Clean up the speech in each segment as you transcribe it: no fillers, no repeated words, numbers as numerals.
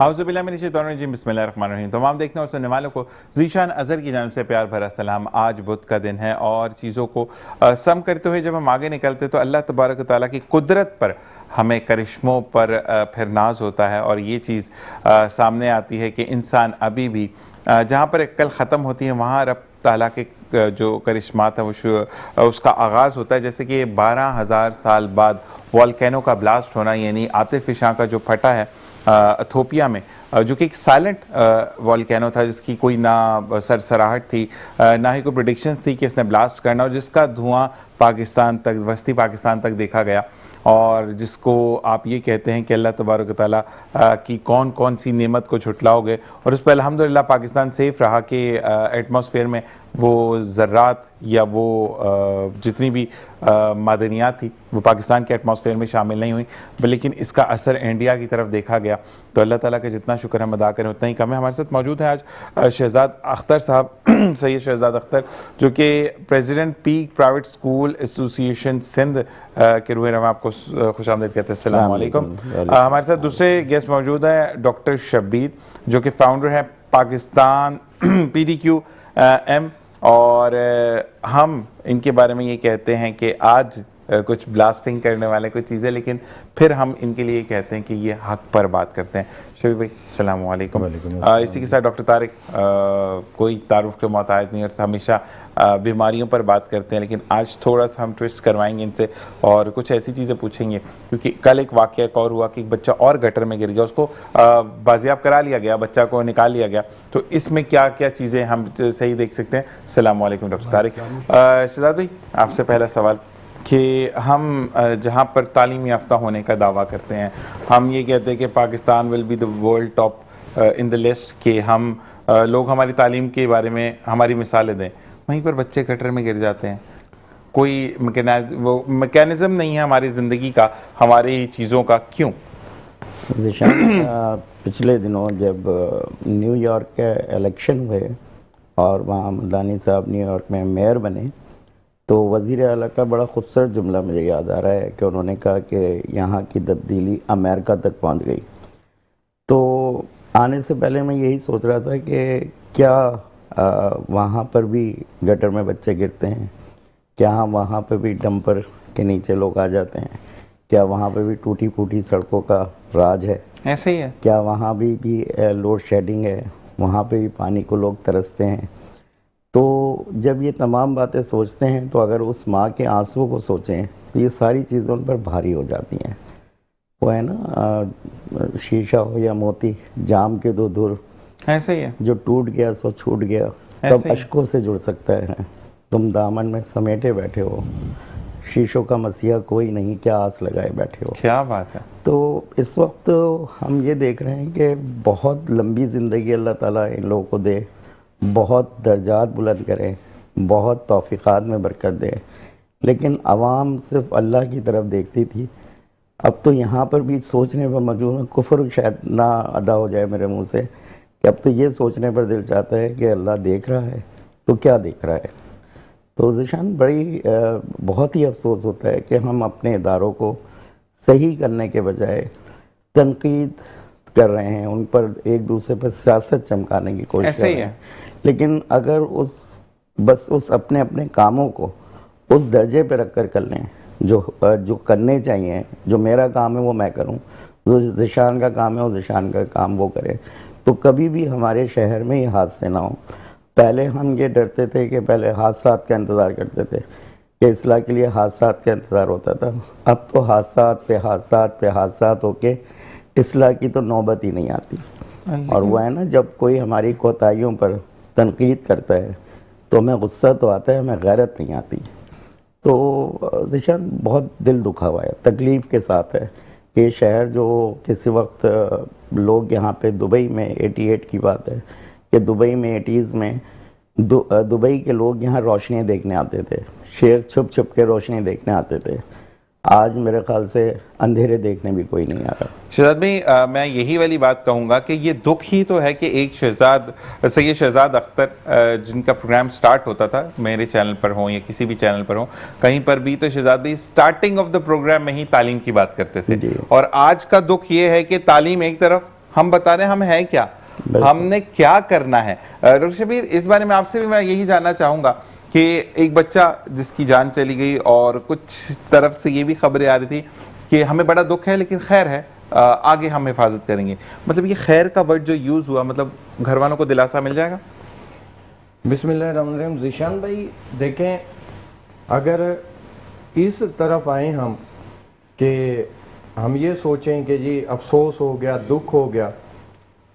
आउज़ुबिल्लाहिमिनश्शैतानिर्रजीम बिस्मिल्लाहिर्रहमानिर्रहीम। तमाम देखने और सुनने वालों को ज़ीशान अज़हर की जानिब से प्यार भरा सलाम। आज बुध का दिन है और चीज़ों को सम करते हुए जब हम आगे निकलते तो अल्लाह तबारक व तआला की कुदरत पर हमें करिश्मों पर फिर नाज होता है और ये चीज़ सामने आती है कि इंसान अभी भी जहाँ पर अक्ल ख़त्म होती है वहाँ रब ताला के जो करिश्मात है वो उसका आगाज़ होता है। जैसे कि 12,000 साल बाद वॉल्केनो का ब्लास्ट होना, यानी आतिफिशां का जो फटा है इथोपिया में, जो कि एक साइलेंट वॉल्केनो था जिसकी कोई ना सरसराहट थी, ना ही कोई प्रेडिक्शंस थी कि इसने ब्लास्ट करना, और जिसका धुआं पाकिस्तान तक, वस्ती पाकिस्तान तक देखा गया, और जिसको आप ये कहते हैं कि अल्लाह तबारक व तआला की कौन कौन सी नेमत को झुटलाओगे। और उस पर अल्हम्दुलिल्लाह पाकिस्तान सेफ़ रहा कि एटमॉस्फेयर में वो ज़र्रात या वो जितनी भी मादनियात थी वो पाकिस्तान के एटमॉस्फेयर में शामिल नहीं हुई, लेकिन इसका असर इंडिया की तरफ देखा गया। तो अल्लाह ताला का जितना शुक्र हम अदा करें उतना ही कम है। हमारे साथ मौजूद है आज शहजाद अख्तर साहब, सैयद शहजाद अख्तर, जो कि president peak private school association Sindh के रूह रवा, आपको खुशामदीद कहते हैं। अस्सलाम वालेकुम। हमारे साथ दूसरे गेस्ट मौजूद हैं डॉक्टर शब्बीर, जो कि फाउंडर है पाकिस्तान PDQ-M, और हम इनके बारे में ये कहते हैं कि आज कुछ ब्लास्टिंग करने वाले कुछ चीज़ें, लेकिन फिर हम इनके लिए कहते हैं कि ये हक पर बात करते हैं। शबीर भाई अस्सलाम वालेकुम। इसी के साथ डॉक्टर तारिक, कोई तारुफ के मोहताज नहीं और हमेशा बीमारियों पर बात करते हैं, लेकिन आज थोड़ा सा हम ट्विस्ट करवाएंगे इनसे और कुछ ऐसी चीज़ें पूछेंगे, क्योंकि कल एक वाक़या एक और हुआ कि एक बच्चा और गटर में गिर गया, उसको बाजियाब करा लिया गया, बच्चा को निकाल लिया गया। तो इसमें क्या क्या चीज़ें हम सही देख सकते हैं? अस्सलाम वालेकुम डॉक्टर तारिक। शहजाद भाई, आपसे पहला सवाल कि हम जहाँ पर तालीम याफ्ता होने का दावा करते हैं, हम ये कहते हैं कि Pakistan will be the world top in the list, कि हम लोग हमारी तालीम के बारे में हमारी मिसालें दें, वहीं पर बच्चे गटर में गिर जाते हैं। कोई मैकेनिज़्म नहीं है हमारी ज़िंदगी का, हमारी चीज़ों का, क्यों? पिछले दिनों जब न्यूयॉर्क के इलेक्शन हुए और वहाँ मदानी साहब न्यूयॉर्क में मेयर बने, तो वज़ीर आला का बड़ा खूबसूरत जुमला मुझे याद आ रहा है कि उन्होंने कहा कि यहाँ की तब्दीली अमेरिका तक पहुँच गई। तो आने से पहले मैं यही सोच रहा था कि क्या वहाँ पर भी गटर में बच्चे गिरते हैं, क्या वहाँ पर भी डंपर के नीचे लोग आ जाते हैं, क्या वहाँ पर भी टूटी फूटी सड़कों का राज है? ऐसे ही है। क्या वहाँ भी लोड शेडिंग है, वहाँ पे भी पानी को लोग तरसते हैं? तो जब ये तमाम बातें सोचते हैं तो अगर उस माँ के आंसुओं को सोचें तो ये सारी चीज़ें उन पर भारी हो जाती हैं। वो है ना, शीशा हो या मोती, जाम के दो धुर, ऐसे ही है। जो टूट गया सो छूट गया, तब अश्कों से जुड़ सकता है। तुम दामन में समेटे बैठे हो, शीशों का मसीहा कोई नहीं, क्या आस लगाए बैठे हो। क्या बात है। तो इस वक्त हम ये देख रहे हैं कि बहुत लंबी ज़िंदगी अल्लाह ताला इन लोगों को दे, बहुत दर्जात बुलंद करें, बहुत तौफ़ीक़ात में बरकत दे, लेकिन आवाम सिर्फ अल्लाह की तरफ देखती थी। अब तो यहाँ पर भी सोचने पर मजबूर है, कुफ्र शायद ना अदा हो जाए मेरे मुंह से, कि अब तो ये सोचने पर दिल चाहता है कि अल्लाह देख रहा है तो क्या देख रहा है। तो ज़िशान बड़ी बहुत ही अफसोस होता है कि हम अपने इदारों को सही करने के बजाय तनकीद कर रहे हैं, उन पर एक दूसरे पर सियासत चमकाने की कोशिश कर रहे हैं। लेकिन अगर बस उस अपने अपने कामों को उस दर्जे पे रख कर लें जो करने चाहिए, जो मेरा काम है वो मैं करूं, जो ज़िशान का काम है वो ज़िशान का काम वो करे, तो कभी भी हमारे शहर में ये हादसे ना हो। पहले हम ये डरते थे कि पहले हादसात का इंतज़ार करते थे कि इस्लाह के लिए हादसात का इंतज़ार होता था, अब तो हादसात पे हादसात पे हादसात होके इस्लाह की तो नौबत ही नहीं आती। और वो है ना, जब कोई हमारी कोताहियों पर तनकीद करता है तो हमें गुस्सा तो आता है, हमें गैरत नहीं आती। तो ज़िशान बहुत दिल दुखा हुआ है, तकलीफ़ के साथ है कि शहर जो किसी वक्त लोग यहाँ पे दुबई में 88 की बात है कि दुबई में 80s में दुबई के लोग यहाँ रोशनी देखने आते थे, शेर छुप छुप के रोशनी देखने आते थे। आज मेरे ख्याल से अंधेरे देखने भी कोई नहीं आ रहा। शहजाद भाई, मैं यही वाली बात कहूँगा कि ये दुख ही तो है कि एक सैयद शहजाद अख्तर जिनका प्रोग्राम स्टार्ट होता था मेरे चैनल पर हो या किसी भी चैनल पर हो, कहीं पर भी, तो शहजाद भाई स्टार्टिंग ऑफ द प्रोग्राम में ही तालीम की बात करते थे। और आज का दुख ये है कि तालीम एक तरफ हम बता रहे हैं हम हैं क्या, हमने क्या करना है। डॉक्टर शबीर, इस बारे में आपसे भी मैं यही जानना चाहूंगा कि एक बच्चा जिसकी जान चली गई और कुछ तरफ से ये भी खबरें आ रही थी कि हमें बड़ा दुख है लेकिन खैर है, आगे हम हिफाजत करेंगे, मतलब ये खैर का वर्ड जो यूज हुआ, मतलब घर वालों को दिलासा मिल जाएगा? बिस्मिल्लाहिर्रहमानिर्रहीम। ज़ीशान भाई देखें, अगर इस तरफ आए हम कि हम ये सोचें कि जी अफसोस हो गया, दुख हो गया,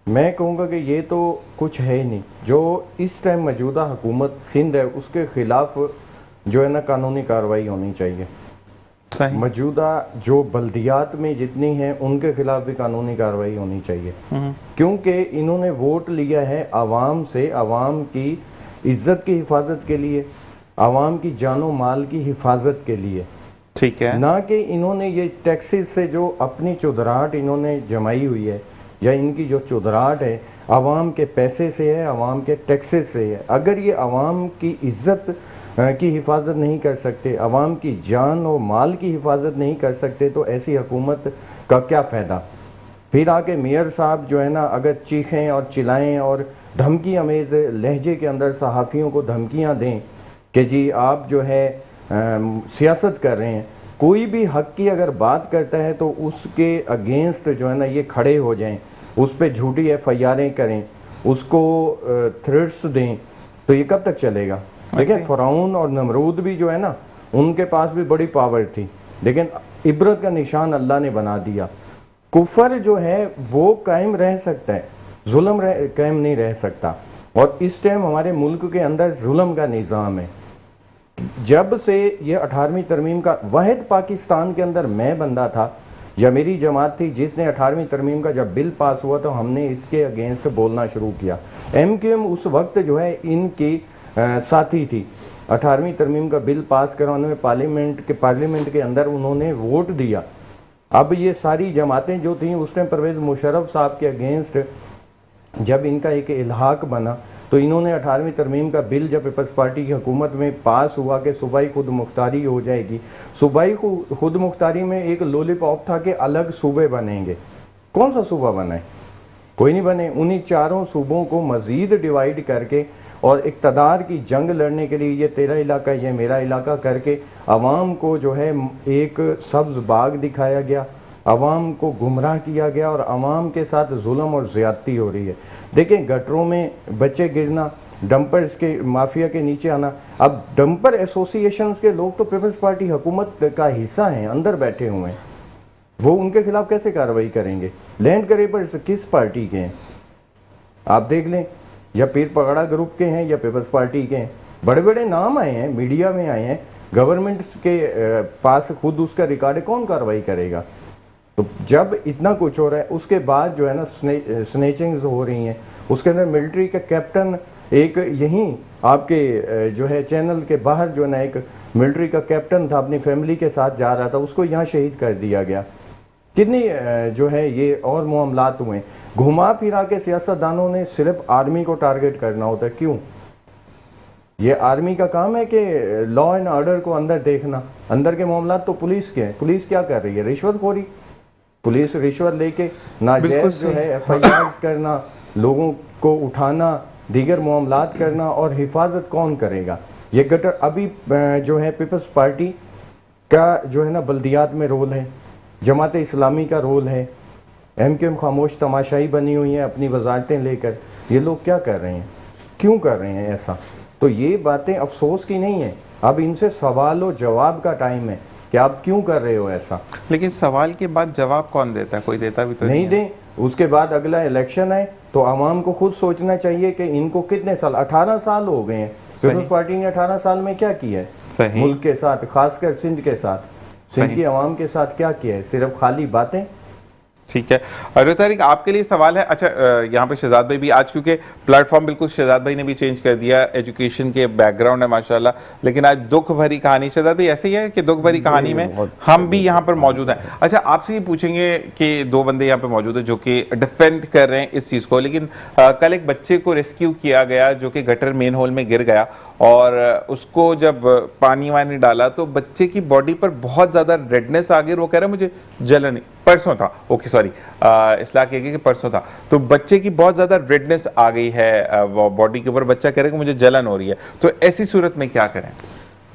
मैं कहूँगा कि ये तो कुछ है ही नहीं। जो इस टाइम मौजूदा हुकूमत सिंध है उसके ख़िलाफ़ जो है ना कानूनी कार्रवाई होनी चाहिए। सही। मौजूदा जो बल्दियात में जितनी हैं उनके खिलाफ भी कानूनी कार्रवाई होनी चाहिए, क्योंकि इन्होंने वोट लिया है आवाम से, आवाम की इज्जत की हिफाजत के लिए, आवाम की जानो माल की हिफाजत के लिए, ठीक है, ना कि इन्होंने ये टैक्सेस से जो अपनी चुदराहट इन्होंने जमाई हुई है, या इनकी जो चुदराहट है आवाम के पैसे से है, आवाम के टैक्सेस से है। अगर ये आवाम की इज्जत की हिफाजत नहीं कर सकते, आवाम की जान और माल की हिफाजत नहीं कर सकते, तो ऐसी हुकूमत का क्या फ़ायदा। फिर आके मेयर साहब जो है ना अगर चीखें और चिल्लाएं और धमकी अमेज लहजे के अंदर सहाफ़ियों को धमकियां दें कि जी आप जो है सियासत कर रहे हैं, कोई भी हक की अगर बात करता है तो उसके अगेंस्ट जो है ना ये खड़े हो जाएं, उस पर झूठी FIR करें, उसको थ्रेट्स दें, तो ये कब तक चलेगा। देखिए फ़िरौन और नमरूद भी जो है ना उनके पास भी बड़ी पावर थी, लेकिन इबरत का निशान अल्लाह ने बना दिया। कुफर जो है वो कायम रह सकता है, जुल्म कायम नहीं रह सकता। और इस टाइम हमारे मुल्क के अंदर जुल्म का निज़ाम है। जब से ये 18वीं तरमीम का वाहिद पाकिस्तान के अंदर मैं बंदा था या मेरी जमात थी जिसने 18वीं तरमीम का जब बिल पास हुआ तो हमने इसके अगेंस्ट बोलना शुरू किया। MQM उस वक्त जो है इनकी साथी थी। 18वीं तरमीम का बिल पास करवाने में पार्लियामेंट के अंदर उन्होंने वोट दिया। अब ये सारी जमातें जो थीं उस टाइम परवेज़ मुशर्रफ साहब के अगेंस्ट जब इनका एक इल्हाक बना तो इन्होंने 18वीं तरमीम का बिल जब पीपल्स पार्टी की हुकूमत में पास हुआ कि सूबाई खुद मुख्तारी हो जाएगी, सूबाई खुद मुख्तारी में एक लॉलीपॉप था कि अलग सूबे बनेंगे। कौन सा सूबा बना है? कोई नहीं बने। उन्हीं चारों सूबों को मज़ीद डिवाइड करके और इक़्तिदार की जंग लड़ने के लिए ये तेरा इलाका ये मेरा इलाका करके आवाम को जो है एक सब्ज़ बाग दिखाया गया, आवाम को गुमराह किया गया और आवाम के साथ जुल्म और ज़्यादती हो रही है। देखें गटरों में बच्चे गिरना, डंपर्स के माफिया के नीचे आना। अब डंपर एसोसिएशंस के लोग तो पीपल्स पार्टी हुकूमत का हिस्सा हैं, अंदर बैठे हुए हैं, वो उनके खिलाफ कैसे कार्रवाई करेंगे? लैंड ग्रैबर्स किस पार्टी के हैं आप देख लें, या पीर पगड़ा ग्रुप के हैं या पीपल्स पार्टी के हैं। बड़े बड़े नाम आए हैं, मीडिया में आए हैं, गवर्नमेंट के पास खुद उसका रिकॉर्ड है, कौन कार्रवाई करेगा? तो जब इतना कुछ हो रहा है उसके बाद जो है ना स्नेचिंग्स हो रही हैं, उसके अंदर मिलिट्री का कैप्टन एक यहीं आपके जो है चैनल के बाहर जो है ना एक मिलिट्री का कैप्टन था, अपनी फैमिली के साथ जा रहा था, उसको यहाँ शहीद कर दिया गया। कितनी जो है ये और मामलात हुए। घुमा फिरा के सियासतदानों ने सिर्फ आर्मी को टारगेट करना होता है। क्यों? ये आर्मी का काम है कि लॉ एंड ऑर्डर को अंदर देखना, अंदर के मामलात तो पुलिस के हैं। पुलिस क्या कर रही है? रिश्वतखोरी। पुलिस रिश्वत लेके नाजायज जो है FIR करना, लोगों को उठाना, दीगर मामलात करना, और हिफाजत कौन करेगा? ये गटर अभी जो है पीपल्स पार्टी का जो है ना बल्दियात में रोल है, जमात इस्लामी का रोल है, MQM खामोश तमाशाई बनी हुई है अपनी वजारतें लेकर। ये लोग क्या कर रहे हैं? क्यों कर रहे हैं ऐसा? तो ये बातें अफसोस की नहीं है, अब इनसे सवाल और जवाब का टाइम है कि आप क्यों कर रहे हो ऐसा। लेकिन सवाल के बाद जवाब कौन देता है? कोई देता भी तो नहीं दें। उसके बाद अगला इलेक्शन है तो आवाम को खुद सोचना चाहिए कि इनको कितने साल, 18 साल हो गए हैं। पीपल्स पार्टी ने 18 साल में क्या किया है मुल्क के साथ, खासकर सिंध के साथ, सिंध की आवाम के साथ क्या किया है? सिर्फ खाली बातें। ठीक है। और तारिक, आपके लिए सवाल है। अच्छा, यहाँ पे शहजाद भाई भी आज, क्योंकि प्लेटफॉर्म बिल्कुल शहजाद भाई ने भी चेंज कर दिया, एजुकेशन के बैकग्राउंड है माशाल्लाह, लेकिन आज दुख भरी कहानी। शहजाद भाई ऐसे ही है कि दुख भरी कहानी में हम भी यहाँ पर मौजूद हैं। अच्छा, आपसे ये पूछेंगे कि दो बंदे यहाँ पे मौजूद है जो कि डिफेंड कर रहे हैं इस चीज़ को, लेकिन कल एक बच्चे को रेस्क्यू किया गया जो कि गटर मेन होल में गिर गया और उसको जब पानी वानी डाला तो बच्चे की बॉडी पर बहुत ज़्यादा रेडनेस आ गई। वो कह रहा है मुझे जलन, परसों था, ओके सॉरी, इसलाह किया कि परसों था, तो बच्चे की बहुत ज़्यादा रेडनेस आ गई है बॉडी के ऊपर। बच्चा कह रहा है कि मुझे जलन हो रही है। तो ऐसी सूरत में क्या करें?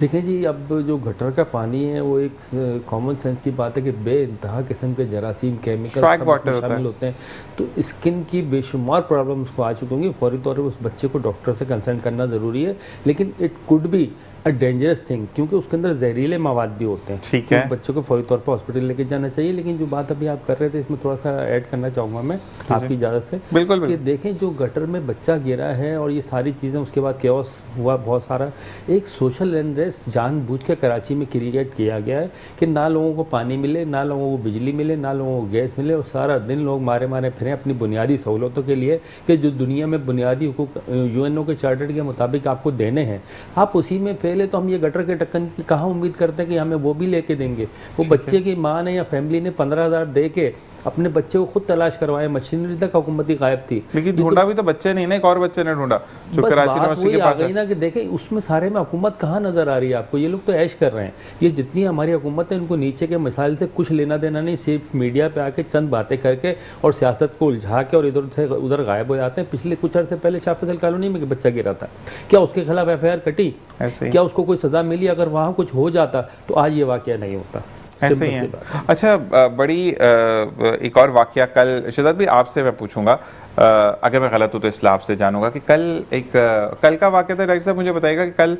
देखिए जी, अब जो गटर का पानी है वो एक कॉमन सेंस की बात है कि बेइंतहा किस्म के जरासीम केमिकल शामिल होते हैं, तो स्किन की बेशुमार प्रॉब्लम उसको आ चुकी होंगी। फौरी तौर पर उस बच्चे को डॉक्टर से कंसल्ट करना ज़रूरी है, लेकिन it could be a dangerous thing, क्योंकि उसके अंदर जहरीले मवाद भी होते हैं। ठीक है, तो बच्चों को फौरी तौर पर हॉस्पिटल लेके जाना चाहिए। लेकिन जो बात अभी आप कर रहे थे इसमें थोड़ा सा ऐड करना चाहूँगा मैं आपकी इजाज़त से। बिल्कुल कि देखें जो गटर में बच्चा गिरा है और ये सारी चीज़ें, उसके बाद केओस हुआ बहुत सारा, एक सोशल अनरेस्ट जानबूझ के कराची में क्रिएट किया गया है कि ना लोगों को पानी मिले, ना लोगों को बिजली मिले, ना लोगों को गैस मिले, और सारा दिन लोग मारे मारे फिरें अपनी बुनियादी सहूलतों के लिए कि जो दुनिया में बुनियादी हुकूक यूएनओ के चार्टर के मुताबिक आपको देने हैं, आप उसी में फेल है। तो हम ये गटर के ढक्कन की कहाँ उम्मीद करते हैं कि हमें वो भी लेके देंगे। वो बच्चे की माँ ने या फैमिली ने 15,000 दे के अपने बच्चे को खुद तलाश करवाया, मशीनरी तक हुकूमती गायब थी। लेकिन ढूंढा भी तो बच्चे नहीं ना, एक और बच्चे ने ढूंढा जो कराची यूनिवर्सिटी के पास है ना, कि देखें उसमें सारे में हुकूमत कहाँ नजर आ रही है आपको। ये लोग तो ऐश कर रहे हैं। ये जितनी हमारी हुकूमत है उनको नीचे के मिसाइल से कुछ लेना देना नहीं, सिर्फ मीडिया पे आके चंद बातें करके और सियासत को उलझा के और इधर से उधर गायब हो जाते हैं। पिछले कुछ अर्से पहले शाह फैसल कॉलोनी में बच्चा गिरा था, क्या उसके खिलाफ FIR कटी? क्या उसको कोई सजा मिली? अगर वहाँ कुछ हो जाता तो आज ये वाकया नहीं होता। ऐसे ही है। अच्छा, बड़ी एक और वाकया कल शहजाद भाई आपसे मैं पूछूंगा, अगर मैं गलत हूँ तो इसलिए आपसे जानूंगा कि कल का वाकया था। डॉक्टर साहब मुझे बताइएगा कि कल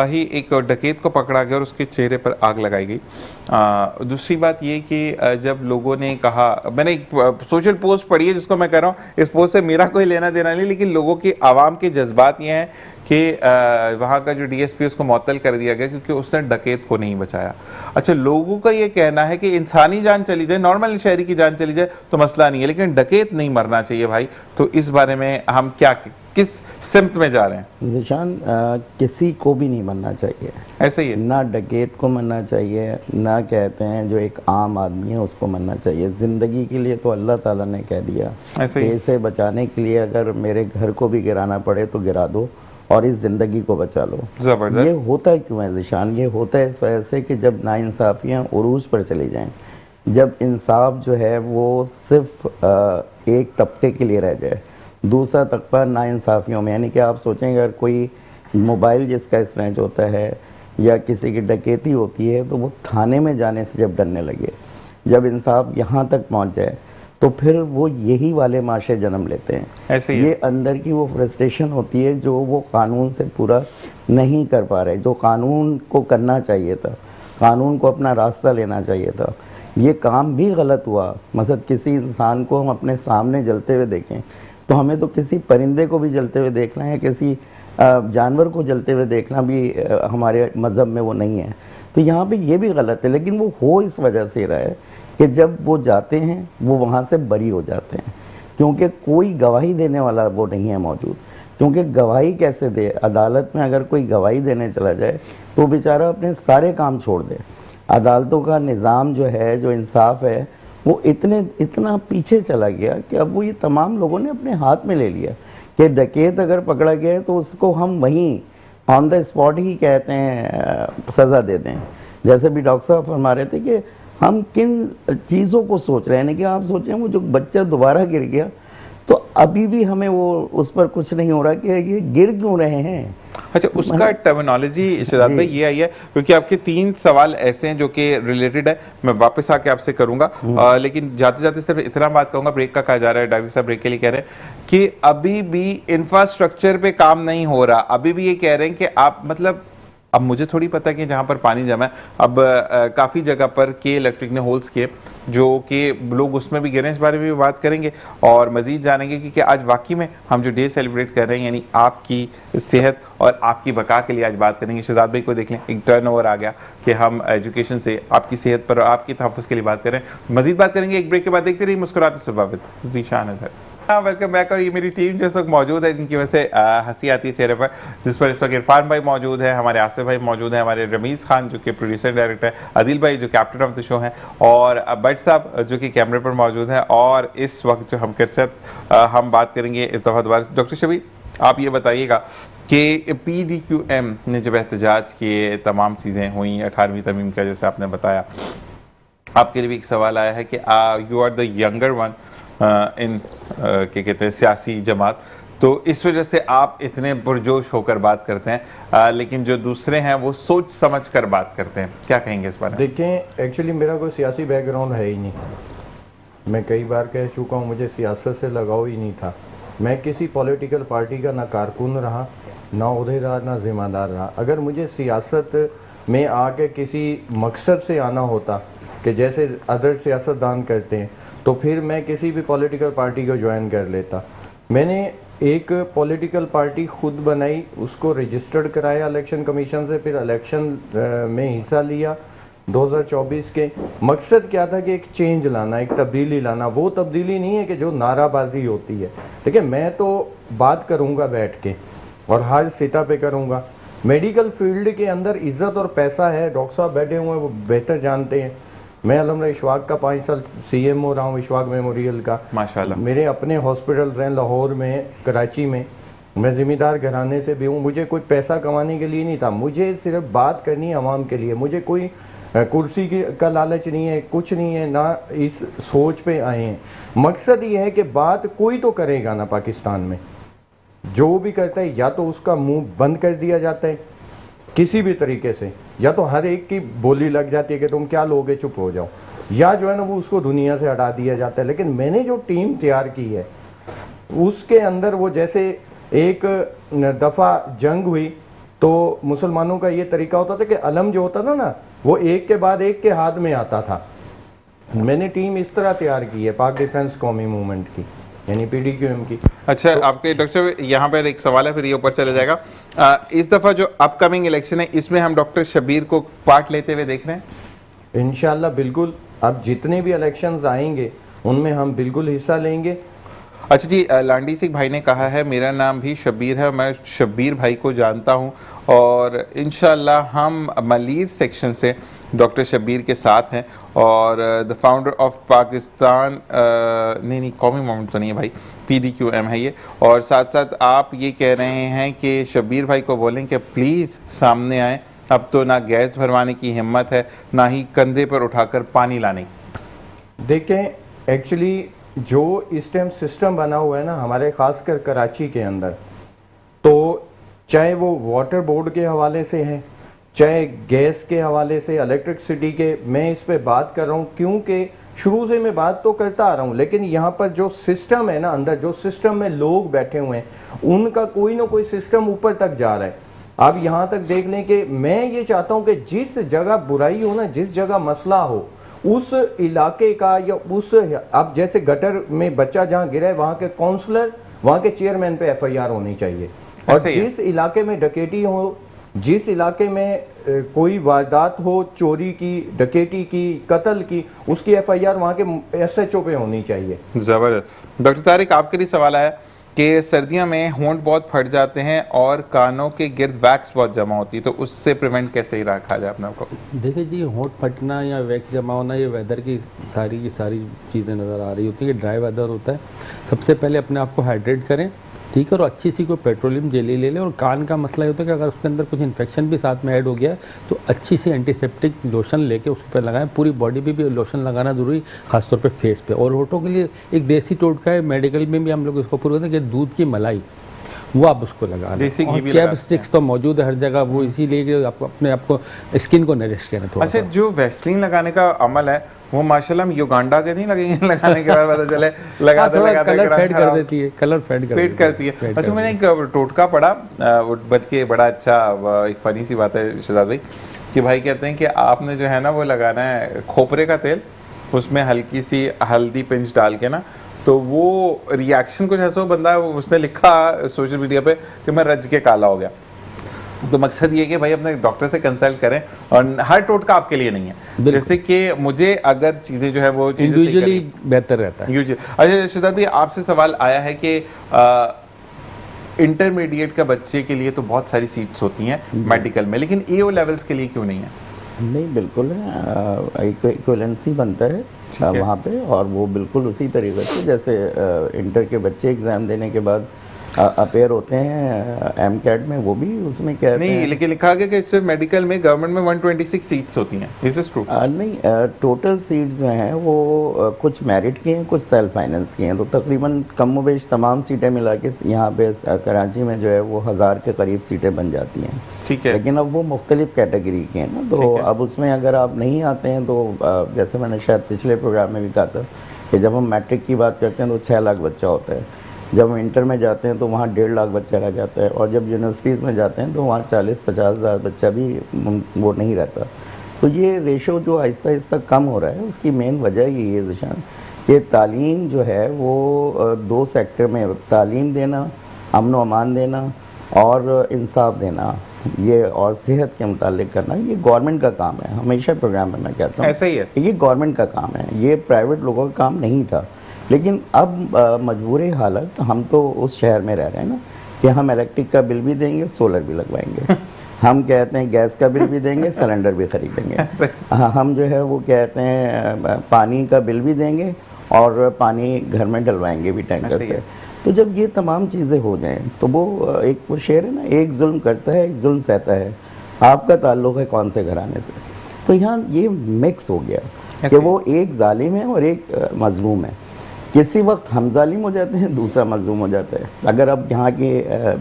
ही एक डकैत को पकड़ा गया और उसके चेहरे पर आग लगाई गई। दूसरी बात ये कि जब लोगों ने कहा, मैंने एक सोशल पोस्ट पढ़ी है जिसको मैं कह रहा हूँ, इस पोस्ट से मेरा कोई लेना देना नहीं, लेकिन लोगों की आवाम के जज्बात ये हैं कि वहाँ का जो DSP उसको मुअत्तल कर दिया गया क्योंकि उसने डकैत को नहीं बचाया। अच्छा, लोगों का ये कहना है कि इंसानी जान चली जाए, नॉर्मल शहरी की जान चली जाए तो मसला नहीं है, लेकिन डकैत नहीं मरना चाहिए भाई। तो इस बारे में हम किस सिमत में जा रहे हैं? निशान, किसी को भी नहीं मरना चाहिए, ऐसे ही है ना डकैत को मरना चाहिए, ना कहते हैं जो एक आम आदमी है उसको मरना चाहिए। ज़िंदगी के लिए तो अल्लाह ताला ने कह दिया, इसे बचाने के लिए अगर मेरे घर को भी गिराना पड़े तो गिरा दो और इस ज़िंदगी को बचा लो। ये होता क्यों है निशान? ये होता है इस वजह से कि जब नाइंसाफ़ियाँ उरूज पर चली जाएं, जब इंसाफ जो है वो सिर्फ एक तबके के लिए रह जाए, दूसरा तबका नाइंसाफ़ियों में, यानी कि आप सोचेंगे अगर कोई मोबाइल जिसका स्नैच होता है या किसी की डकैती होती है तो वो थाने में जाने से जब डरने लगे, जब इंसाफ यहाँ तक पहुँच जाए तो फिर वो यही वाले माशरे जन्म लेते हैं। ऐसे ही ये अंदर की वो फ्रस्ट्रेशन होती है जो वो कानून से पूरा नहीं कर पा रहे, जो कानून को करना चाहिए था, कानून को अपना रास्ता लेना चाहिए था। ये काम भी गलत हुआ। मतलब किसी इंसान को हम अपने सामने जलते हुए देखें तो हमें तो किसी परिंदे को भी जलते हुए देखना है, किसी जानवर को जलते हुए देखना भी हमारे मज़हब में वो नहीं है। तो यहाँ पे ये भी गलत है, लेकिन वो हो इस वजह से रहा है कि जब वो जाते हैं वो वहाँ से बरी हो जाते हैं, क्योंकि कोई गवाही देने वाला वो नहीं है मौजूद। क्योंकि गवाही कैसे दे? अदालत में अगर कोई गवाही देने चला जाए तो बेचारा अपने सारे काम छोड़ दे। अदालतों का निज़ाम जो है, जो इंसाफ है, वो इतना पीछे चला गया कि अब वो ये तमाम लोगों ने अपने हाथ में ले लिया कि डकैत अगर पकड़ा गया है तो उसको हम वहीं ऑन द स्पॉट ही कहते हैं सज़ा दे दें। जैसे भी डॉक्टर साहब फरमा रहे थे कि हम किन चीज़ों को सोच रहे हैं कि आप सोचें वो जो बच्चा दोबारा गिर गया तो अभी भी हमें वो उस पर कुछ नहीं हो रहा कि ये गिर क्यों रहे हैं। अच्छा, उसका टर्मिनोलॉजी शहजाद भाई ये आई है क्योंकि आपके 3 सवाल ऐसे हैं जो कि रिलेटेड है, मैं वापस आके आपसे करूंगा, लेकिन जाते जाते सिर्फ इतना बात कहूंगा, ब्रेक का कहा जा रहा है, डॉक्टर साहब ब्रेक के लिए कह रहे हैं कि अभी भी इंफ्रास्ट्रक्चर पे काम नहीं हो रहा। अभी भी ये कह रहे हैं कि आप मतलब, अब मुझे थोड़ी पता है कि जहाँ पर पानी जमा है, अब काफ़ी जगह पर के इलेक्ट्रिक ने होल्स किए जो कि लोग उसमें भी गिरे। इस बारे में भी बात करेंगे और मज़ीद जानेंगे क्योंकि आज वाकई में हम जो डे सेलिब्रेट कर रहे हैं, यानी आपकी सेहत और आपकी बका के लिए आज बात करेंगे। शहजाद भाई को देख लें, एक टर्नओवर आ गया कि हम एजुकेशन से आपकी सेहत पर और आपकी तहफ़्फ़ुज़ के लिए बात करें। मज़ीद बात करेंगे एक ब्रेक के बाद। देखते रहिए मुस्कुराते सुबह। ज़ीशान है सर, वेलकम बैक। और ये मेरी टीम जो इस वक्त मौजूद है, जिनकी वजह से हंसी आती है चेहरे पर, जिस पर इस वक्त इरफान भाई मौजूद है, हमारे आसिफ भाई मौजूद हैं, हमारे रमीज़ खान जो कि प्रोड्यूसर डायरेक्टर है, आदिल भाई जो कैप्टन ऑफ द शो हैं, और बट साहब जो कि कैमरे पर मौजूद हैं। और इस वक्त जो हम हम बात करेंगे इस दफ़ा दोबारा डॉक्टर शबीर आप ये बताइएगा कि PDQM ने जब एहतजाज किए, तमाम चीज़ें हुई, 18वीं तरमीम का जैसे आपने बताया, आपके लिए भी एक सवाल आया है कि you are the younger one in क्या कहते हैं सियासी जमात, तो इस वजह से आप इतने पुरजोश होकर बात करते हैं, लेकिन जो दूसरे हैं वो सोच समझ कर बात करते हैं, क्या कहेंगे इस बारे में? देखें, एक्चुअली मेरा कोई सियासी बैकग्राउंड है ही नहीं। मैं कई बार कह चुका हूँ, मुझे सियासत से लगाव ही नहीं था। मैं किसी पॉलिटिकल पार्टी का ना कारकुन रहा, ना उहदेदार, ना ज़िम्मेदार रहा। अगर मुझे सियासत में आके किसी मकसद से आना होता कि जैसे अदर सियासतदान करते हैं, तो फिर मैं किसी भी पॉलिटिकल पार्टी को ज्वाइन कर लेता। मैंने एक पॉलिटिकल पार्टी खुद बनाई, उसको रजिस्टर्ड कराया इलेक्शन कमीशन से, फिर इलेक्शन में हिस्सा लिया 2024 के। मकसद क्या था कि एक चेंज लाना, एक तब्दीली लाना। वो तब्दीली नहीं है कि जो नाराबाजी होती है। देखिए, मैं तो बात करूँगा बैठ के और हर सिता पे करूँगा। मेडिकल फील्ड के अंदर इज्जत और पैसा है, डॉक्टर साहब बैठे हुए हैं, वो बेहतर जानते हैं। मैं अलहमदुलिल्लाह इशफाक का 5 साल CMO रहा हूँ, इशफाक मेमोरियल का। माशाल्लाह। मेरे अपने हॉस्पिटल्स हैं लाहौर में, कराची में। मैं ज़िम्मेदार घराने से भी हूँ। मुझे कोई पैसा कमाने के लिए नहीं था, मुझे सिर्फ बात करनी है आवाम के लिए। मुझे कोई कुर्सी की का लालच नहीं है, कुछ नहीं है, ना इस सोच पे आए हैं। मकसद ये है कि बात कोई तो करेगा ना पाकिस्तान में। जो भी करता है या तो उसका मुंह बंद कर दिया जाता है किसी भी तरीके से, या तो हर एक की बोली लग जाती है कि तुम क्या लोगे, चुप हो जाओ, या जो है ना वो उसको दुनिया से हटा दिया जाता है। लेकिन मैंने जो टीम तैयार की है उसके अंदर वो जैसे एक दफ़ा जंग हुई तो मुसलमानों का ये तरीका होता था कि अलम जो होता था ना वो एक के बाद एक के हाथ में आता था। मैंने टीम इस तरह तैयार की है पाक डिफेंस कौमी मूवमेंट की, यानी PDQM की। अच्छा, तो आपके डॉक्टर साहब यहाँ पर एक सवाल है, फिर ये ऊपर चले जाएगा। इस दफ़ा जो अपकमिंग इलेक्शन है, इसमें हम डॉक्टर शब्बीर को पार्ट लेते हुए देख रहे हैं? इंशाल्लाह बिल्कुल। अब जितने भी इलेक्शंस आएंगे उनमें हम बिल्कुल हिस्सा लेंगे। अच्छा जी, लांडी सिंह भाई ने कहा है मेरा नाम भी शब्बीर है, मैं शब्बीर भाई को जानता हूं और इंशाल्लाह हम मलीर सेक्शन से डॉक्टर शब्बीर के साथ हैं और द फाउंडर ऑफ पाकिस्तान नहीं कौमी मूवमेंट तो नहीं है भाई, PDQM है ये। और साथ साथ आप ये कह रहे हैं कि शब्बीर भाई को बोलें कि प्लीज़ सामने आएँ, अब तो ना गैस भरवाने की हिम्मत है ना ही कंधे पर उठाकर पानी लाने की। देखें, एक्चुअली जो इस टाइम सिस्टम बना हुआ है ना हमारे खासकर कराची के अंदर, तो चाहे वो वाटर बोर्ड के हवाले से है, चाहे गैस के हवाले से, इलेक्ट्रिसिटी के, मैं इस पे बात कर रहा हूँ क्योंकि शुरू से मैं बात तो करता आ रहा हूँ। लेकिन यहाँ पर जो सिस्टम है ना, अंदर जो सिस्टम में लोग बैठे हुए हैं उनका कोई ना कोई सिस्टम ऊपर तक जा रहा है। आप यहाँ तक देख लें कि मैं ये चाहता हूँ कि जिस जगह बुराई हो ना, जिस जगह मसला हो, उस इलाके का या उस, अब जैसे गटर में बच्चा जहाँ गिरा है वहाँ के काउंसलर, वहाँ के चेयरमैन पे FIR होनी चाहिए। और जिस इलाके में डकैती हो, जिस इलाके में कोई वारदात हो, चोरी की, डकैती की, कत्ल की, उसकी FIR वहाँ के SHO पे होनी चाहिए। ज़बरदस्त। डॉक्टर तारिक, आपके लिए सवाल आया कि सर्दियों में होंठ बहुत फट जाते हैं और कानों के गिर्द वैक्स बहुत जमा होती है, तो उससे प्रिवेंट कैसे ही रखा जाए अपने आपको? देखिए जी, होंठ फटना या वैक्स जमा होना ये वेदर की सारी चीज़ें नज़र आ रही होती है कि ड्राई वेदर होता है। सबसे पहले अपने आप को हाइड्रेट करें, ठीक है, और अच्छी सी कोई पेट्रोलियम जेली ले लें। और कान का मसला ये होता है कि अगर उसके अंदर कुछ इन्फेक्शन भी साथ में ऐड हो गया है तो अच्छी सी एंटीसेप्टिक लोशन लेके उस पर लगाएं। पूरी बॉडी पे भी लोशन लगाना ज़रूरी, खासतौर पे फेस पे। और होठों के लिए एक देसी टोटका है, मेडिकल में भी हम लोग इसको पूरा करते हैं कि दूध की मलाई, वो आप उसको लगा लें। और चैप स्टिक्स तो मौजूद है हर जगह, वो इसीलिए कि आप अपने आपको स्किन को नरिश करें थोड़ा। अच्छा, जो वैसलीन लगाने का अमल है वो माशाल्लाह हम युगांडा के नहीं लगेंगे लगाने के बाद पता चले लगाते कलर फेड कर देती है, कलर फेड करती है। अच्छा, मैंने एक टोटका पढ़ा, बल्कि बड़ा अच्छा एक फनी सी बात है शहजाद भाई, कि भाई कहते हैं कि आपने जो है ना वो लगाना है खोपरे का तेल, उसमें हल्की सी हल्दी पिंच डाल के ना, तो वो रिएक्शन कुछ ऐसा बंदा उसने लिखा सोशल मीडिया पे कि मैं रज के काला हो गया। तो मकसद ये कि भाई अपने डॉक्टर से कंसल्ट करें और हर टोटका आपके लिए नहीं है। जैसे कि मुझे अगर चीज़ें जो है वो इंडिविजुअली बेहतर रहता है। अच्छा शहजाद भाई, आपसे सवाल आया है कि इंटरमीडिएट का बच्चे के लिए तो बहुत सारी सीट्स होती हैं मेडिकल में, लेकिन AO लेवल्स के लिए क्यों नहीं है? नहीं, बिल्कुल इक्वलेंसी बनता है वहाँ पे, और वो बिल्कुल उसी तरीके से जैसे इंटर के बच्चे एग्ज़ाम देने के बाद अपेयर होते हैं MCAT में, वो भी उसमें कहते नहीं, हैं। लेकिन लिखा गया कि सिर्फ मेडिकल में गवर्नमेंट में 126 सीट्स होती हैं, इज दिस ट्रू? नहीं, टोटल सीट्स जो हैं वो कुछ मेरिट की हैं, कुछ सेल्फ फाइनेंस की हैं, तो तकरीबन कम वेश तमाम सीटें मिला के यहाँ पे कराची में जो है वो 1000 के करीब सीटें बन जाती हैं। ठीक है। लेकिन अब वो मुख्तलिफ कैटेगरी की हैं ना, तो अब उसमें अगर आप नहीं आते हैं तो जैसे मैंने शायद पिछले प्रोग्राम में भी कहा था कि जब हम मैट्रिक की बात करते हैं तो 6 लाख बच्चा होता है, जब हम इंटर में जाते हैं तो वहाँ 1.5 लाख बच्चा रह जाता है, और जब यूनिवर्सिटीज़ में जाते हैं तो वहाँ 40-50 हज़ार बच्चा भी वो नहीं रहता। तो ये रेशो जो आहिस्ता आहिस्ता कम हो रहा है, उसकी मेन वजह यही है ज़िशान, कि तालीम जो है वो 2 सेक्टर में, तालीम देना, अमन व अमान देना और इंसाफ देना, ये और सेहत के मुतालिक करना, ये गवर्नमेंट का काम है। हमेशा प्रोग्राम में मैं कहता हूँ ऐसा ही है, ये गवर्नमेंट का काम है, ये प्राइवेट लोगों का काम नहीं था। लेकिन अब मजबूरी हालत, हम तो उस शहर में रह रहे हैं ना कि हम इलेक्ट्रिक का बिल भी देंगे, सोलर भी लगवाएंगे, हम कहते हैं गैस का बिल भी देंगे, सिलेंडर भी खरीदेंगे, हम जो है वो कहते हैं पानी का बिल भी देंगे और पानी घर में डलवाएंगे भी टैंकर से। तो जब ये तमाम चीज़ें हो जाएं तो वो एक वो शेर है ना, एक जुल्म करता है एक जुल्म सहता है, आपका ताल्लुक़ है कौन से घराने से। तो यहाँ ये मिक्स हो गया कि वो एक जालिम है और एक मजलूम है। किसी वक्त हम जालिम हो जाते हैं, दूसरा मजलूम हो जाता है। अगर अब यहाँ की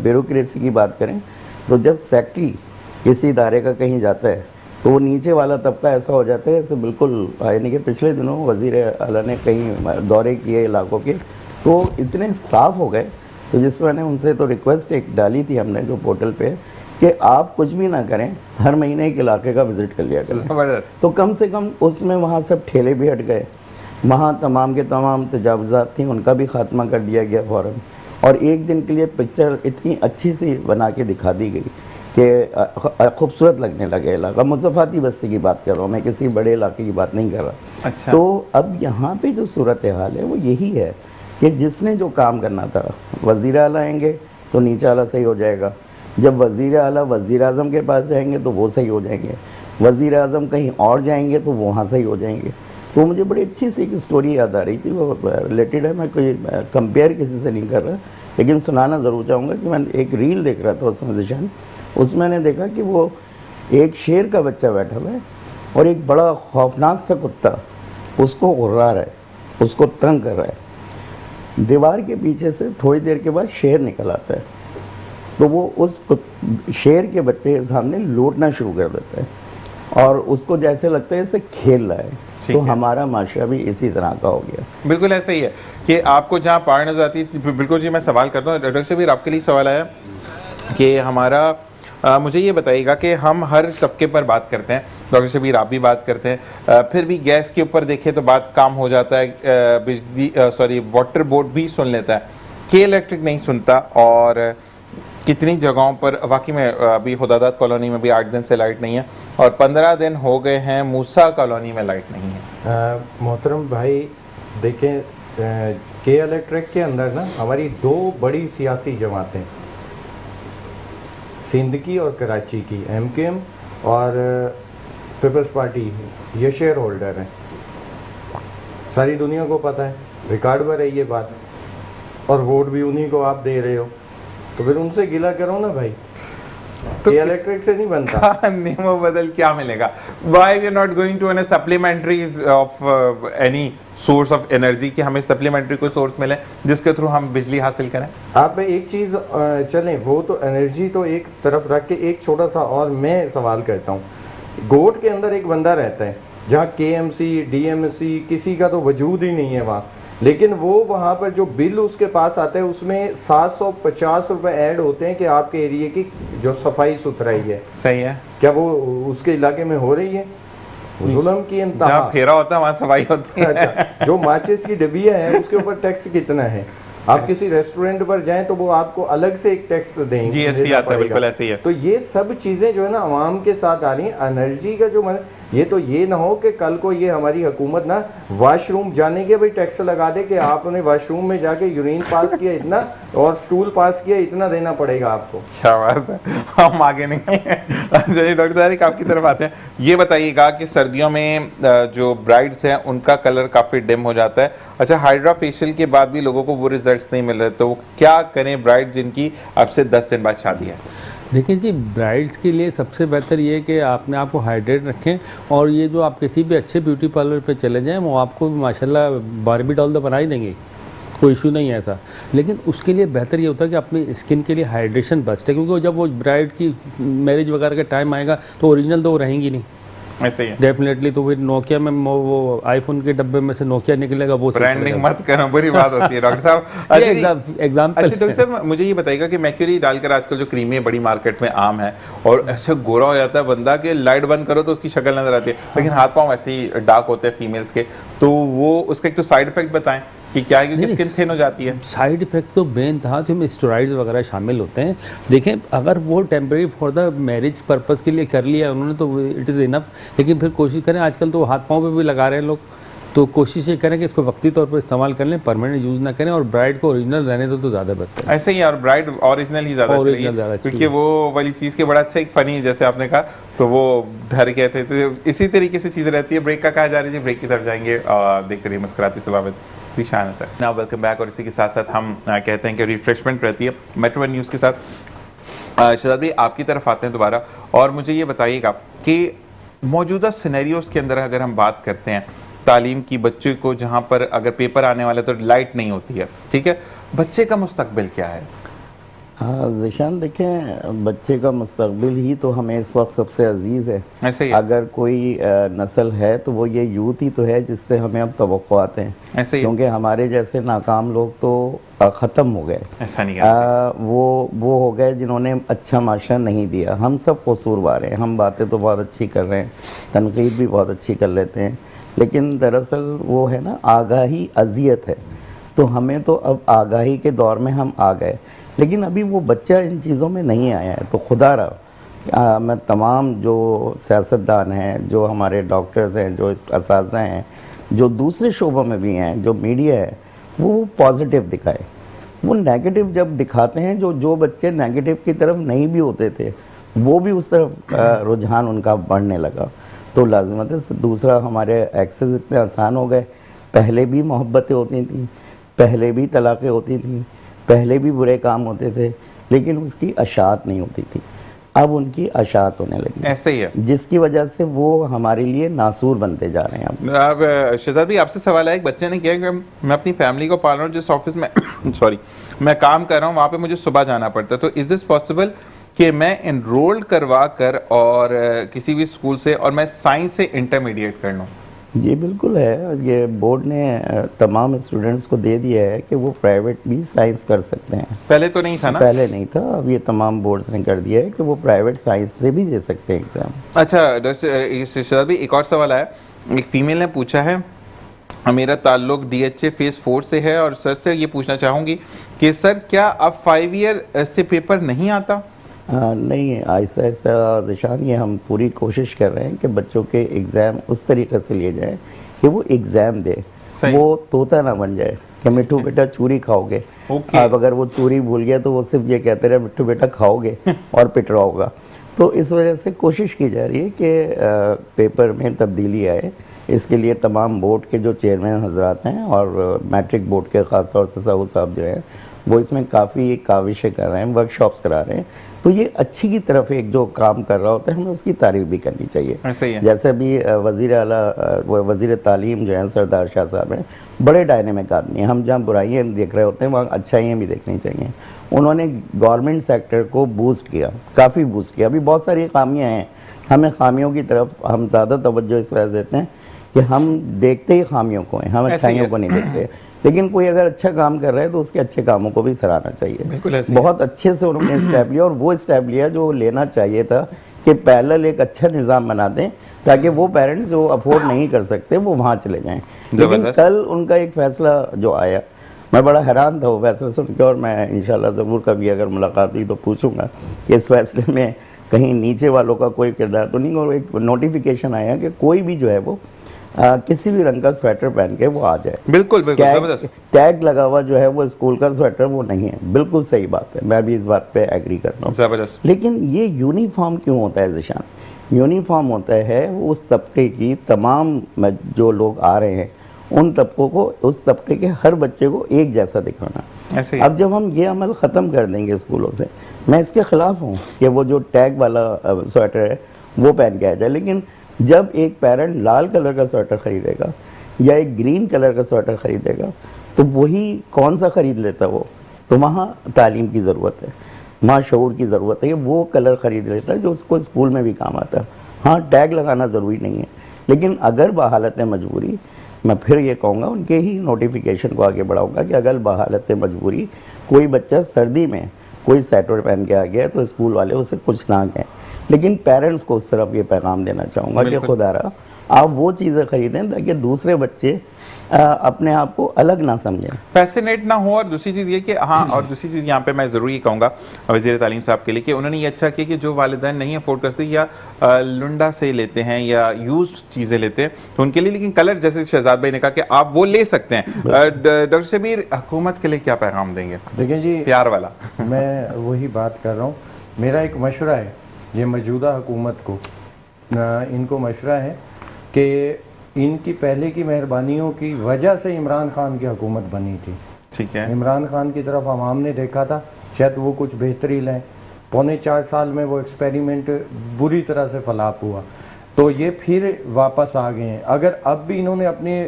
ब्यूरोक्रेसी की बात करें तो जब सेक्रेटरी किसी इदारे का कहीं जाता है तो वो नीचे वाला तबका ऐसा हो जाता है जैसे बिल्कुल, यानी कि पिछले दिनों वज़ीर आला ने कहीं दौरे किए इलाकों के, तो इतने साफ़ हो गए, तो जिसमें मैंने उनसे तो रिक्वेस्ट एक डाली थी हमने जो पोर्टल पे कि आप कुछ भी ना करें, हर महीने एक इलाके का विज़िट कर लिया करें। तो कम से कम उसमें वहाँ सब ठेले भी हट गए, वहाँ तमाम के तमाम तजावुज़ात थी उनका भी ख़ात्मा कर दिया गया फ़ौरन, और एक दिन के लिए पिक्चर इतनी अच्छी सी बना के दिखा दी गई कि खूबसूरत लगने लगे इलाका। मुज़फ़्फ़राती बस्ती की बात कर रहा हूँ मैं, किसी बड़े इलाके की बात नहीं कर रहा। अच्छा। तो अब यहाँ पे जो सूरत हाल है वो यही है कि जिसने जो काम करना था, वज़ीर आला आएंगे तो नीचे आला सही हो जाएगा, जब वज़ीर आला वज़ीर आज़म के पास जाएंगे तो वो सही हो जाएंगे, वज़ीर आज़म कहीं और जाएंगे तो वो वहाँ सही हो जाएंगे। तो मुझे बड़ी अच्छी सी एक स्टोरी याद आ रही थी, वो रिलेटेड है, मैं कोई कंपेयर किसी से नहीं कर रहा, लेकिन सुनाना ज़रूर चाहूँगा कि मैं एक रील देख रहा था उसमें ज़िशान, उसमें मैंने देखा कि वो एक शेर का बच्चा बैठा हुआ है और एक बड़ा खौफनाक सा कुत्ता उसको उड़ा रहा है, उसको तंग कर रहा है। दीवार के पीछे से थोड़ी देर के बाद शेर निकल आता है, तो वो उस शेर के बच्चे के सामने लौटना शुरू कर देता है और उसको जैसे लगता है जैसे खेल रहा है। तो हमारा माशरा भी इसी तरह का हो गया। बिल्कुल ऐसा ही है कि आपको जहाँ पार नजर आती है। बिल्कुल जी, मैं सवाल करता हूँ डॉक्टर शबीर, आपके लिए सवाल आया कि हमारा मुझे ये बताइएगा कि हम हर तबके पर बात करते हैं, डॉक्टर शबीर आप भी बात करते हैं, फिर भी गैस के ऊपर देखें तो बात काम हो जाता है, बिजली वाटर बोर्ड भी सुन लेता है, के इलेक्ट्रिक नहीं सुनता, और कितनी जगहों पर वाकई में अभी खुदादात कॉलोनी में भी 8 दिन से लाइट नहीं है और 15 दिन हो गए हैं मूसा कॉलोनी में लाइट नहीं है। मोहतरम भाई देखें, के इलेक्ट्रिक के अंदर ना हमारी 2 बड़ी सियासी जमातें, सिंध की और कराची की, MKM और पीपल्स पार्टी, ये शेयर होल्डर हैं। सारी दुनिया को पता है, रिकॉर्ड पर है ये बात, और वोट भी उन्हीं को आप दे रहे हो, तो फिर उनसे गिला करो ना भाई। तो इलेक्ट्रिक से नहीं बनता। नियमों बदल क्या मिलेगा? Why we are not going to a supplementaries of any source of energy, कि हमें सप्लीमेंट्री कोई सोर्स मिले जिसके थ्रू हम बिजली हासिल करें? आप एक चीज़ चलें, वो तो एनर्जी तो एक तरफ रख के एक छोटा सा और मैं सवाल करता हूँ। गोट के अंदर एक बंदा रहता है जहाँ KMC DMC किसी का तो वजूद ही नहीं है वहाँ, लेकिन वो वहाँ पर जो बिल उसके पास आता है उसमें 750 रुपये ऐड होते हैं कि आपके एरिए की जो सफाई सुथराई है, सही है, क्या वो उसके इलाके में हो रही है? जुल्म की इंतहा। जहाँ फेरा होता है वहाँ सफाई होती है। अच्छा, जो माचिस की डिबिया है उसके ऊपर टैक्स कितना है? आप किसी रेस्टोरेंट पर जाएं तो वो आपको अलग से एक टैक्स देंगे, GST आता है, बिल्कुल ऐसे ही है। तो ये सब चीज़ें जो है ना आवाम के साथ आ रही हैं। एनर्जी का जो ये तो ये ना हो कि कल को ये हमारी हुकूमत ना वॉशरूम जाने के भाई टैक्स लगा दे कि आपने वॉशरूम में जाके यूरिन पास किया इतना और स्टूल पास किया इतना देना पड़ेगा आपको। क्या बात है, हम आगे निकले। चलिए डॉक्टर तारिक आपकी तरफ आते हैं। ये बताइएगा कि सर्दियों में जो ब्राइड्स हैं उनका कलर काफ़ी डिम हो जाता है। अच्छा, हाइड्रा फेशियल के बाद भी लोगों को वो रिजल्ट्स नहीं मिल रहे, तो क्या करें ब्राइड जिनकी अब से 10 दिन बाद शादी है? देखिए जी, ब्राइड्स के लिए सबसे बेहतर ये है कि आपने आपको हाइड्रेट रखें, और ये जो आप किसी भी अच्छे ब्यूटी पार्लर पे चले जाएं वो आपको माशाल्लाह बारबी डॉल तो बना ही देंगे, कोई इशू नहीं है ऐसा। लेकिन उसके लिए बेहतर ये होता है कि अपनी स्किन के लिए हाइड्रेशन बेस्ट है, क्योंकि जब वो ब्राइड की मैरिज वगैरह का टाइम आएगा तो ओरिजिनल तो वो रहेंगी नहीं, ऐसे ही है। डेफिनेटली। तो फिर नोकिया में वो आईफोन के डब्बे में से नोकिया निकलेगा, वो ब्रांडिंग मत करो, बुरी बात होती है डॉक्टर साहब। एग्जाम्पल। अच्छा डॉक्टर साहब, मुझे ये बताइएगा कि मैक्यूरी डालकर आजकल जो क्रीमें बड़ी मार्केट में आम है और ऐसे गोरा हो जाता है बंदा कि लाइट बंद करो तो उसकी शक्ल नजर आती है, लेकिन हाथ पांव ऐसे ही डार्क होते हैं फीमेल्स के, तो वो उसका एक तो साइड इफेक्ट बताएं कि क्या है, क्योंकि स्किन थिन हो जाती है। साइड इफेक्ट तो बेन था, तो में स्टेरॉइड्स वगैरह शामिल होते हैं। देखें, अगर वो temporary for the marriage purpose के लिए कर लिया उन्होंने तो इट इज़ इनफ, लेकिन फिर कोशिश करें, आजकल तो हाथ पाँव पे भी लगा रहे हैं लोग, तो कोशिश ये करें कि इसको वक्ती तौर पर इस्तेमाल कर लें, परमानेंट यूज़ ना करें, और ब्राइड को ओरिजिनल रहने दो तो ज़्यादा बेहतर है। ऐसे ही, और ब्राइड ओरिजिनल ही ज़्यादा चाहिए, क्योंकि वो वाली चीज़ के बड़ा अच्छा एक फनी, जैसे आपने कहा, तो वो डर गए थे। तो इसी तरीके से चीज़ें रहती है। ब्रेक का कहा जा रही है, ब्रेक की तरफ जाएंगे और देखते रहिए मुस्कुराती सबावत ज़ीशान है सर। Now welcome back. और इसी के साथ साथ हम कहते हैं कि रिफ्रेशमेंट रहती है मेट्रो वन न्यूज़ के साथ। शहजाद भाई आपकी तरफ आते हैं दोबारा, और मुझे ये बताइएगा कि मौजूदा सिनेरियोज़ के अंदर अगर हम बात करते हैं तालीम की, बच्चे को जहाँ पर अगर पेपर आने वाले तो लाइट नहीं होती है, ठीक है, बच्चे का मुस्तकबिल क्या है? हाँ ज़ीशान, देखें, बच्चे का मुस्तकबिल ही तो हमें इस वक्त सबसे अजीज़ है। ऐसे ही अगर कोई नस्ल है तो वो ये यूथ ही तो है जिससे हमें अब तवक्कुआत हैं। ऐसे ही, क्योंकि हमारे जैसे नाकाम लोग तो ख़त्म हो गए। ऐसा नहीं वो हो गए जिन्होंने अच्छा माशरा नहीं दिया। हम सब कसूरवार हैं। हम बातें तो बहुत अच्छी कर रहे हैं, तनकीद भी बहुत अच्छी कर लेते हैं, लेकिन दरअसल वो है ना, आगाही अजियत है। तो हमें तो अब आगाही के दौर में हम आ गए, लेकिन अभी वो बच्चा इन चीज़ों में नहीं आया है। तो खुदा रहा, मैं तमाम जो सियासतदान हैं, जो हमारे डॉक्टर्स हैं, जो असातिज़ा हैं, जो दूसरे शोबों में भी हैं, जो मीडिया है, वो पॉजिटिव दिखाए। वो नेगेटिव जब दिखाते हैं, जो बच्चे नेगेटिव की तरफ नहीं भी होते थे वो भी उस तरफ रुझान उनका बढ़ने लगा। तो लाज़िमत है। दूसरा, हमारे एक्सेस इतने आसान हो गए। पहले भी मोहब्बतें होती थी, पहले भी तलाक़ें होती थी, पहले भी बुरे काम होते थे, लेकिन उसकी अशात नहीं होती थी। अब उनकी अशात होने लगी। ऐसे ही है, जिसकी वजह से वो हमारे लिए नासूर बनते जा रहे हैं। अब शहजाद भाई आपसे सवाल है, एक बच्चे ने किया कि मैं अपनी फैमिली को पाल रहा हूँ, जिस ऑफिस में सॉरी मैं काम कर रहा हूँ वहाँ पे मुझे सुबह जाना पड़ता है, तो इज़ दिस पॉसिबल कि मैं इनरोल करवा कर और किसी भी स्कूल से और मैं साइंस से इंटरमीडिएट कर लूँ? जी बिल्कुल है। ये बोर्ड ने तमाम स्टूडेंट्स को दे दिया है कि वो प्राइवेट भी साइंस कर सकते हैं। पहले तो नहीं था ना? पहले नहीं था, अब ये तमाम बोर्ड्स ने कर दिया है कि वो प्राइवेट साइंस से भी दे सकते हैं एग्ज़ाम। अच्छा डॉक्टर शहजाद भाई, एक और सवाल आया, एक फीमेल ने पूछा है, मेरा ताल्लुक DHA फेज़ 4 से है, और सर से ये पूछना चाहूँगी कि सर क्या अब 5 ईयर से पेपर नहीं आता? नहीं, आहिस्ता आहिस्ता ज़ीशान, ये हम पूरी कोशिश कर रहे हैं कि बच्चों के एग्ज़ाम उस तरीके से लिए जाएं कि वो एग्ज़ाम दे, वो तोता ना बन जाए कि मिट्टू बेटा चूरी खाओगे। अब अगर वो चूरी भूल गया तो वो सिर्फ ये कहते रहे मिट्टू बेटा खाओगे और पिटरा होगा। तो इस वजह से कोशिश की जा रही है कि पेपर में तब्दीली आए। इसके लिए तमाम बोर्ड के जो चेयरमैन हजरात हैं और मैट्रिक बोर्ड के ख़ास तौर से साहू साहब जो हैं वो इसमें काफ़ी काविशें कर रहे हैं, वर्कशॉप्स करा रहे हैं। तो ये अच्छी की तरफ एक जो काम कर रहा होता है हमें उसकी तारीफ भी करनी चाहिए। ऐसे ही है। जैसे अभी वज़ीर तालीम जो हैं सरदार शाह साहब हैं, बड़े डायनेमिक आदमी हैं। हम जहाँ बुराइयाँ देख रहे होते हैं वहाँ अच्छाइयाँ भी देखनी चाहिए। उन्होंने गवर्नमेंट सेक्टर को बूस्ट किया, काफ़ी बूस्ट किया। अभी बहुत सारी खामियाँ हैं, हमें खामियों की तरफ हम ज़्यादा तवज्जो इस वजह देते हैं कि हम देखते ही खामियों को हैं, हम अच्छाइयों को नहीं देखते। लेकिन कोई अगर अच्छा काम कर रहा है तो उसके अच्छे कामों को भी सराहना चाहिए। बहुत अच्छे से उन्होंने स्टेप लिया, और वो स्टेप लिया जो लेना चाहिए था कि पैरेलल एक अच्छा निज़ाम बना दें ताकि वो पेरेंट्स जो अफोर्ड नहीं कर सकते वो वहाँ चले जाएं। लेकिन कल उनका एक फ़ैसला जो आया, मैं बड़ा हैरान था वो फैसला सुन के, और मैं इंशाल्लाह ज़रूर कभी अगर मुलाकात हुई तो पूछूंगा कि इस फैसले में कहीं नीचे वालों का कोई किरदार तो नहीं। और एक नोटिफिकेशन आया कि कोई भी जो है वो किसी भी रंग का स्वेटर पहन के वो आ जाए। बिल्कुल बिल्कुल जबरदस्त। टैग लगा हुआ जो है वो स्कूल का स्वेटर वो नहीं है, बिल्कुल सही बात है, मैं भी इस बात पे एग्री करता हूँ। जबरदस्त। लेकिन ये यूनिफॉर्म क्यों होता है ज़िशान? यूनिफॉर्म होता है उस तबके की तमाम जो लोग आ रहे हैं उन तबकों को, उस तबके के हर बच्चे को एक जैसा दिखाना। ऐसे ही। अब जब हम ये अमल ख़त्म कर देंगे स्कूलों से, मैं इसके ख़िलाफ़ हूँ कि वो जो टैग वाला स्वेटर है वो पहन के आ जाए। लेकिन जब एक पेरेंट लाल कलर का स्वेटर ख़रीदेगा या एक ग्रीन कलर का स्वेटर ख़रीदेगा तो वही कौन सा ख़रीद लेता वो? तो वहाँ तालीम की ज़रूरत है, वहाँ शऊर की ज़रूरत है कि वो कलर ख़रीद लेता है जो उसको स्कूल में भी काम आता है। हाँ, टैग लगाना ज़रूरी नहीं है, लेकिन अगर बहालत मजबूरी, मैं फिर ये कहूँगा उनके ही नोटिफिकेशन को आगे बढ़ाऊँगा कि अगर बहालत मजबूरी कोई बच्चा सर्दी में कोई स्वेटर पहन के आ गया तो स्कूल वाले उसे कुछ ना कहें। लेकिन पेरेंट्स को उस तरफ ये पैगाम देना चाहूँगा कि खुदारा आप वो चीज़ें खरीदें ताकि दूसरे बच्चे अपने आप को अलग ना समझें, फैसिनेट ना हो। और दूसरी चीज़ ये कि हाँ, और दूसरी चीज़ यहाँ पे मैं ज़रूर ये कहूँगा वज़ीर तालीम साहब के लिए कि उन्होंने ये अच्छा किया कि जो वालिदैन नहीं अफोर्ड करते या लुंडा से लेते हैं या यूज्ड चीज़ें लेते हैं तो उनके लिए, लेकिन कलर जैसे शहजाद भाई ने कहा कि आप वो ले सकते हैं। डॉक्टर शबीर, हुकूमत के लिए क्या पैगाम देंगे? देखिए जी, प्यार वाला। मैं वही बात कर रहा हूँ। मेरा एक मशवरा है ये मौजूदा हुकूमत को, इनको मशवरा है कि इनकी पहले की मेहरबानियों की वजह से इमरान खान की हुकूमत बनी थी। ठीक है। इमरान खान की तरफ आवाम ने देखा था, शायद वो कुछ बेहतरी लें। 4.25 साल में वो एक्सपेरिमेंट बुरी तरह से फलाप हुआ, तो ये फिर वापस आ गए हैं। अगर अब भी इन्होंने अपनी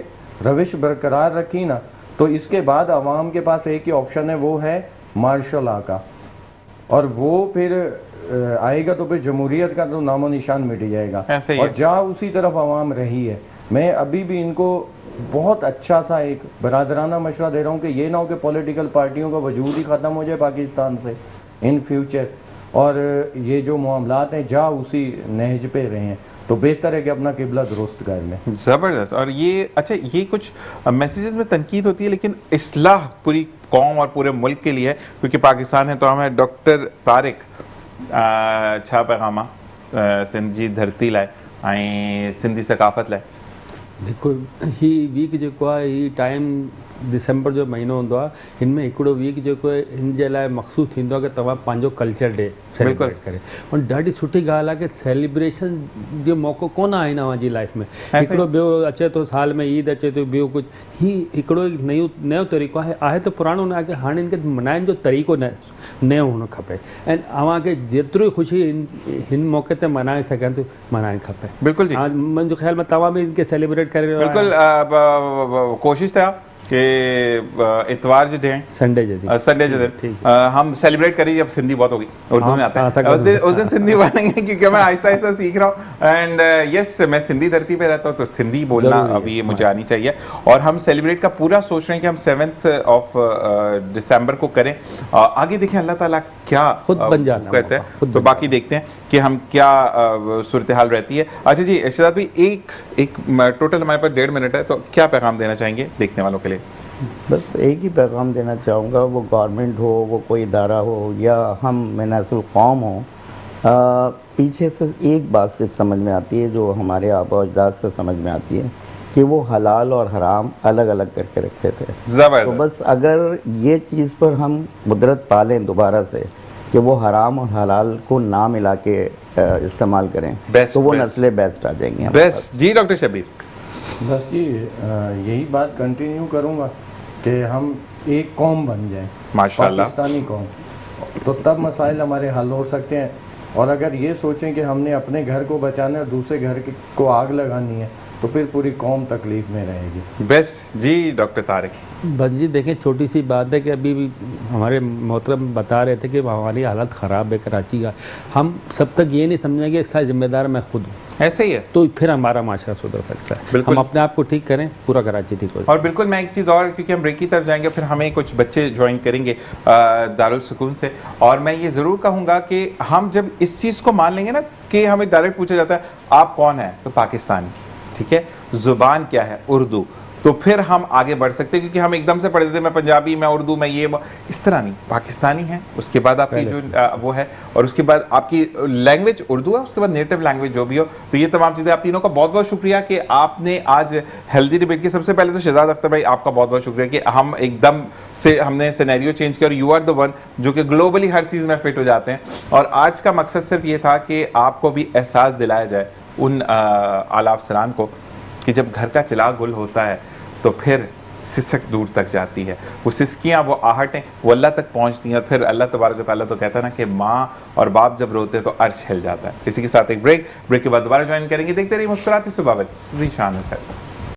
रविश बरकरार रखी ना, तो इसके बाद आवाम के पास एक ही ऑप्शन है, वो है मार्शल लॉ का। और वो फिर आएगा तो फिर जमहूरियत का तो नामो निशान मिट जाएगा। और जा उसी तरफ आवाम रही है। मैं अभी भी इनको बहुत अच्छा सा एक बरादराना मशवरा दे रहा हूँ कि ये ना हो कि पॉलिटिकल पार्टियों का वजूद ही ख़त्म हो जाए पाकिस्तान से इन फ्यूचर, और ये जो मामलात हैं जा उसी नहज पे रहे हैं, तो बेहतर है कि अपना किबला दुरुस्त कर लें। ज़बरदस्त। और ये अच्छा, ये कुछ मैसेजेस में तनकीद होती है लेकिन इस्लाह पूरी कौम और पूरे मुल्क के लिए है, क्योंकि पाकिस्तान है तो हमें डॉक्टर तारिक छा पैगामा सिंध जी धरती लाए ऐं सिंधी सकाफ़त लाए। देखो, ही वीक जेको आहे, ही टाइम दिसंबर जो महीनो हूंदो आहे, हिन में हिकिड़ो वीक जेको आहे हिन जे लाइ मख़सूस थींदो आहे कि तव्हां पंहिंजो कल्चर डे सेलिब्रेट करे। और ॾाढी सुठी ॻाल्हि आहे कि सेलिब्रेशन जो मौक़ो कोन आहे अव्हांजी लाइफ में। हिकिड़ो ॿियो अचे थो, साल में ईद अचे थो, ॿियो कुझु, ही हिकिड़ो नयो तरीक़ो आहे त पुराणो न आहे कि हाणे हिनखे मल्हाइण जो तरीक़ो नयो हुअणु खपे ऐं अव्हांखे जेतिरी ख़ुशी हिन मौक़े ते मल्हाए सघनि थियूं मल्हाइणु खपे। बिल्कुल जी। मुंहिंजो ख़्याल में तव्हां बि इनखे सेलिब्रेट करे रहियो आहियो। बिल्कुल कोशिश था कि इतवार जो दिन संडे जो दिन हम सेलिब्रेट करें। अब सिंधी बहुत होगी, उर्दू में आता है, उस दिन सिंधी बोलेंगे क्योंकि मैं आहिस्ता आहिस्ता सीख रहा हूँ। एंड यस, मैं सिंधी धरती पे रहता हूँ तो सिंधी बोलना अभी ये मुझे आनी चाहिए। और हम सेलिब्रेट का पूरा सोच रहे हैं कि हम 7 दिसंबर को करें। आगे देखें अल्लाह ताला क्या खुद बन जाना कहते हैं, तो बाकी देखते हैं कि हम क्या सूरत हाल रहती है। अच्छा जी शहजाद भाई, एक टोटल हमारे पास 1.5 मिनट है, तो क्या पैगाम देना चाहेंगे देखने वालों के लिए? बस एक ही पैगाम देना चाहूँगा, वो गवर्नमेंट हो, वो कोई इदारा हो या हम मनासुल कौम हो, पीछे से एक बात सिर्फ समझ में आती है जो हमारे आबा अजदाद से समझ में आती है कि वो हलाल और हराम अलग अलग करके रखते थे। तो बस अगर ये चीज़ पर हम कुदरत पालें दोबारा से कि वो हराम और हलाल को ना मिला के इस्तेमाल करें, तो वो नस्लें बेस्ट आ जाएंगी। बेस्ट जी। डॉक्टर शबीर? बस जी, यही बात कंटिन्यू करूँगा कि हम एक कौम बन जाएं, माशाल्लाह, पाकिस्तानी कौम, तो तब मसाइल हमारे हल हो सकते हैं। और अगर ये सोचें कि हमने अपने घर को बचाना है और दूसरे घर को आग लगानी है, तो फिर पूरी कौम तकलीफ में रहेगी। बेस्ट जी। डॉक्टर तारिक? बस जी देखें, छोटी सी बात है कि अभी भी हमारे मोहतरम बता रहे थे कि हमारी हालत ख़राब है कराची का। हम सब तक ये नहीं समझेंगे इसका जिम्मेदार मैं खुद हूँ, ऐसे ही है, तो फिर हमारा माशरा सुधर सकता है। बिल्कुल। हम अपने आप को ठीक करें, पूरा कराची ठीक हो। और बिल्कुल मैं एक चीज़ और, क्योंकि हम ब्रेक की तरफ जाएंगे, फिर हमें कुछ बच्चे ज्वाइन करेंगे दारुल सुकून से, और मैं ये ज़रूर कहूँगा कि हम जब इस चीज़ को मान लेंगे ना कि हमें डायरेक्ट पूछा जाता है आप कौन है, तो पाकिस्तानी, ठीक है, ज़ुबान क्या है, उर्दू, तो फिर हम आगे बढ़ सकते हैं, क्योंकि हम एकदम से पढ़ देते मैं पंजाबी, मैं उर्दू, मैं ये इस तरह नहीं। पाकिस्तानी है, उसके बाद आपकी जो वो है, और उसके बाद आपकी लैंग्वेज उर्दू है, उसके बाद नेटिव लैंग्वेज जो भी हो। तो ये तमाम चीज़ें, आप तीनों का बहुत बहुत शुक्रिया कि आपने आज हेल्दी डिबेट की, सबसे पहले तो शहजाद अख्तर भाई आपका बहुत बहुत शुक्रिया कि हम एकदम से हमने सिनेरियो चेंज किया, और यू आर द वन जो कि ग्लोबली हर चीज़ में फिट हो जाते हैं। और आज का मकसद सिर्फ ये था कि आपको भी एहसास दिलाया जाए उन आला अफसरान को कि जब घर का चिराग गुल होता है तो फिर सिसक दूर तक जाती है। वो सिसकियाँ, वो आहटें, वो अल्लाह तक पहुँचती हैं, और फिर अल्लाह तबारक व तआला तो कहता है ना कि माँ और बाप जब रोते हैं तो अर्श हिल जाता है। इसी के साथ एक ब्रेक के बाद दोबारा ज्वाइन करेंगे। देखते रहिए मुस्कुराती सुबह विद ज़ीशान।